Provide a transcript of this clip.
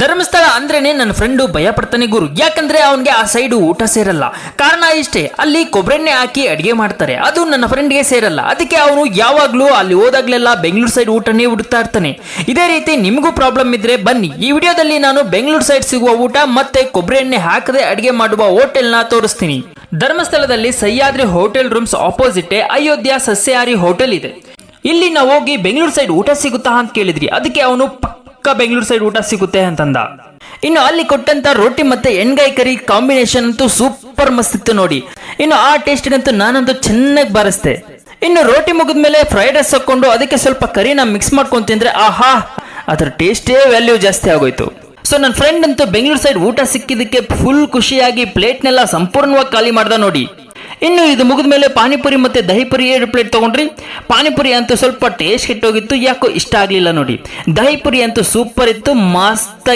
ಧರ್ಮಸ್ಥಳ ಅಂದ್ರೇನೆ ನನ್ನ ಫ್ರೆಂಡು ಭಯ ಪಡ್ತಾನೆ ಗುರು. ಯಾಕಂದ್ರೆ ಅವನಿಗೆ ಆ ಸೈಡು ಊಟ ಸೇರಲ್ಲ. ಕಾರಣ ಇಷ್ಟೇ, ಅಲ್ಲಿ ಕೊಬ್ಬರೆಣ್ಣೆ ಹಾಕಿ ಅಡಿಗೆ ಮಾಡ್ತಾರೆ, ಅದು ನನ್ನ ಫ್ರೆಂಡ್ಗೆ ಸೇರಲ್ಲ. ಅದಕ್ಕೆ ಅವನು ಯಾವಾಗ್ಲೂ ಅಲ್ಲಿ ಹೋದಾಗ್ಲೆಲ್ಲ ಬೆಂಗಳೂರು ಸೈಡ್ ಊಟನೇ ಹುಡುಕ್ತಾ ಇರ್ತಾನೆ. ಇದೇ ರೀತಿ ನಿಮಗೂ ಪ್ರಾಬ್ಲಮ್ ಇದ್ರೆ ಬನ್ನಿ, ಈ ವಿಡಿಯೋದಲ್ಲಿ ನಾನು ಬೆಂಗಳೂರು ಸೈಡ್ ಸಿಗುವ ಊಟ ಮತ್ತೆ ಕೊಬ್ಬರಿ ಎಣ್ಣೆ ಹಾಕದೆ ಅಡಿಗೆ ಮಾಡುವ ಹೋಟೆಲ್ನ ತೋರಿಸ್ತೀನಿ. ಧರ್ಮಸ್ಥಳದಲ್ಲಿ Sahyadri hotel rooms opposite Ayodhya ಸಸ್ಯಾಹಾರಿ ಹೋಟೆಲ್ ಇದೆ. ಇಲ್ಲಿ ನಾವು ಹೋಗಿ ಬೆಂಗಳೂರು ಸೈಡ್ ಊಟ ಸಿಗುತ್ತಾ ಅಂತ ಕೇಳಿದ್ರಿ. ಅದಕ್ಕೆ ಅವನು ಬೆಂಗಳೂರು ಸೈಡ್ ಊಟ ಸಿಗುತ್ತೆ ಅಂತಂದ. ಇನ್ನು ಅಲ್ಲಿ ಕೊಟ್ಟಂತ ರೋಟಿ ಮತ್ತೆ ಎಣ್ಗಾಯಿ ಕರಿ ಕಾಂಬಿನೇಷನ್ ಅಂತೂ ಸೂಪರ್ ಮಸ್ತ್ ಇತ್ತು ನೋಡಿ. ಇನ್ನು ಆ ಟೇಸ್ಟ್ಗಂತೂ ನಾನಂತೂ ಚೆನ್ನಾಗಿ ಬಾರಿಸ್ದೆ. ಇನ್ನು ರೋಟಿ ಮುಗಿದ್ಮೇಲೆ ಫ್ರೈಡ್ ರೈಸ್ ಹಾಕೊಂಡು ಅದಕ್ಕೆ ಸ್ವಲ್ಪ ಕರಿನ ಮಿಕ್ಸ್ ಮಾಡ್ಕೊಂಡು ತಿಂದ್ರೆ ಆಹಾ, ಅದರ ಟೇಸ್ಟೇ ವ್ಯಾಲ್ಯೂ ಜಾಸ್ತಿ ಆಗೋಯ್ತು. ಸೊ ನನ್ನ ಫ್ರೆಂಡ್ ಅಂತೂ ಬೆಂಗಳೂರು ಸೈಡ್ ಊಟ ಸಿಕ್ಕಿದ್ದಕ್ಕೆ ಫುಲ್ ಖುಷಿಯಾಗಿ ಪ್ಲೇಟ್ನೆಲ್ಲ ಸಂಪೂರ್ಣವಾಗಿ ಖಾಲಿ ಮಾಡ್ದ ನೋಡಿ. ಇನ್ನು ಇದು ಮುಗಿದ್ಮೇಲೆ ಪಾನಿಪುರಿ ಮತ್ತೆ ದಹಿಪುರಿ 2 ಪ್ಲೇಟ್ ತಗೊಂಡ್ರಿ. ಪಾನಿಪುರಿ ಅಂತೂ ಸ್ವಲ್ಪ ಟೇಸ್ಟ್ ಕೆಟ್ಟೋಗಿತ್ತು, ಯಾಕೋ ಇಷ್ಟ ಆಗ್ಲಿಲ್ಲ ನೋಡಿ. ದಹಿಪುರಿ ಅಂತೂ ಸೂಪರ್ ಇತ್ತು, ಮಸ್ತ್